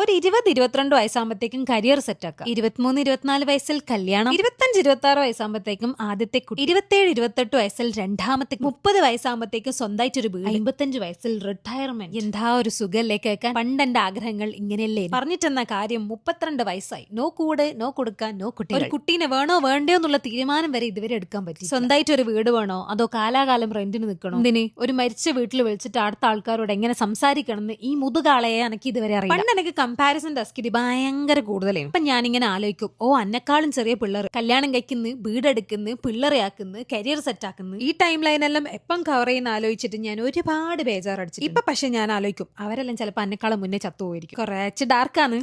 ഒരു 20-22 വയസ്സാകുമ്പോഴത്തേക്കും career set ആക്കുക. 23-24 വയസ്സിൽ കല്യാണം, 25-26 വയസ്സാകുമ്പോഴത്തേക്കും ആദ്യത്തെ കുട്ടി, 27-28 വയസ്സിൽ രണ്ടാമത്തെ, 30 വയസ്സാകുമ്പോഴത്തേക്കും സ്വന്തമായിട്ടൊരു വീട്, 55 വയസ്സിൽ റിട്ടയർമെന്റ്. എന്താ ഒരു സുഖല്ലേ കേൾക്കാൻ. പണ്ട് എന്റെ ആഗ്രഹങ്ങൾ ഇങ്ങനെയല്ലേ. പറഞ്ഞിട്ടെന്ന കാര്യം 32 വയസ്സായി. നോ കൂട്, നോ കൊടുക്കാൻ, നോ കുട്ടി. ഒരു കുട്ടീനെ വേണോ വേണ്ടയോ എന്നുള്ള തീരുമാനം വരെ ഇതുവരെ എടുക്കാൻ പറ്റി. സ്വന്തമായിട്ട് ഒരു വീട് വേണോ അതോ കാലാകാലം റെന്റിന് നിൽക്കണോ? എന്തിന് ഒരു മരിച്ച വീട്ടിൽ വിളിച്ചിട്ട് അടുത്ത ആൾക്കാരോട് എങ്ങനെ സംസാരിക്കണം എന്ന് ഈ മുതുകാളയെ എനിക്ക് ഇതുവരെ അറിയാം. പണ്ട് എനിക്ക് കമ്പാരിസൺ ഡെസ്കിറ്റ് ഭയങ്കര കൂടുതലായിരുന്നു. അപ്പൊ ഞാനിങ്ങനെ ആലോചിക്കും, അന്നെക്കാളും ചെറിയ പിള്ളേർ കല്യാണം കഴിക്കുന്നു, വീടെടുക്കുന്നു, പിള്ളേരെ ആക്കുന്നു, കരിയർ സെറ്റ് ആക്കുന്നു. ഈ ടൈം ലൈനെല്ലാം എപ്പം കവർ ചെയ്യുന്ന ആലോചിച്ചിട്ട് ഞാൻ ഒരുപാട് ബേജാറടിച്ചു. ഇപ്പൊ പക്ഷെ ഞാൻ ആലോചിക്കും, അവരെല്ലാം ചിലപ്പോൾ അന്നെക്കാളും മുന്നേ ചത്തുപോയിരിക്കും. കുറച്ച് ഡാർക്കാണ്,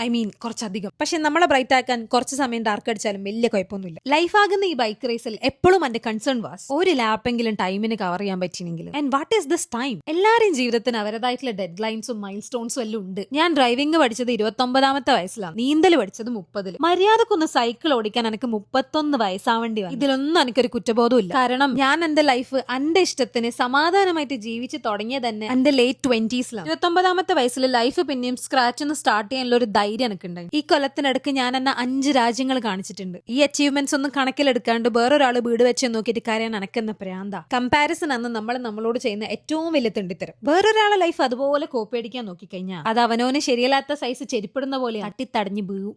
കുറച്ചധികം. പക്ഷെ നമ്മളെ ബ്രൈറ്റ് ആക്കാൻ കുറച്ച് സമയം ഡാർക്ക് അടിച്ചാലും വലിയ കുഴപ്പമൊന്നുമില്ല. ലൈഫ് ആകുന്ന ഈ ബൈക്ക് റേസിൽ എപ്പോഴും എന്റെ കൺസേൺ വാസ് ഒരു ലാപ്പെങ്കിലും ടൈമിന് കവർ ചെയ്യാൻ പറ്റിയെങ്കിലും. And what is this time? എല്ലാവരുടെയും ജീവിതത്തിന് അവരുടേതായിട്ടുള്ള ഡെഡ് ലൈൻസും മൈൽ സ്റ്റോൺസും എല്ലാം ഉണ്ട്. ഞാൻ ഡ്രൈവിംഗ് പഠിച്ചത് 29-ാമത്തെ വയസ്സിലാണ്, നീന്തൽ പഠിച്ചത് 30-ൽ. മര്യാദക്കൊന്ന് സൈക്കിൾ ഓടിക്കാൻ എനിക്ക് 31 വയസ്സാവേണ്ടി വന്നു. ഇതിലൊന്നും എനിക്കൊരു കുറ്റബോധവും ഇല്ല. കാരണം ഞാൻ എന്റെ ലൈഫ് എന്റെ ഇഷ്ടത്തിന് സമാധാനമായിട്ട് ജീവിച്ച് തുടങ്ങിയത് തന്നെ എന്റെ ലേറ്റ് 20s-ലാണ്. 29-ാമത്തെ വയസ്സിൽ ലൈഫ് പിന്നെയും സ്ക്രാച്ച് ഒന്ന് സ്റ്റാർട്ട് ചെയ്യാനുള്ള ഒരു ധൈര്യം എനിക്കുണ്ടായി. ഈ കൊല്ലത്തിനടുക്ക് ഞാൻ എന്നെ 5 രാജ്യങ്ങൾ കാണിച്ചിട്ടുണ്ട്. ഈ അച്ചീവ്മെന്റ്സ് ഒന്നും കണക്കിലെടുക്കാണ്ട് വേറൊരാൾ വീട് വെച്ച് നോക്കിയിട്ട് കാര്യം അനക്കെന്ന പ്രാന്ത. കമ്പാരിസൺ അന്ന് നമ്മളോട് ചെയ്യുന്ന ഏറ്റവും വലിയ തെണ്ടിത്തരം. വേറൊരാളെ ലൈഫ് അതുപോലെ കോപ്പി അടിക്കാൻ നോക്കിക്കഴിഞ്ഞാൽ അത് അവനോന് ശരിയല്ലാത്ത സൈസ് ചെരിപ്പിടുന്ന പോലെ തട്ടിത്തടഞ്ഞ് വീഴും.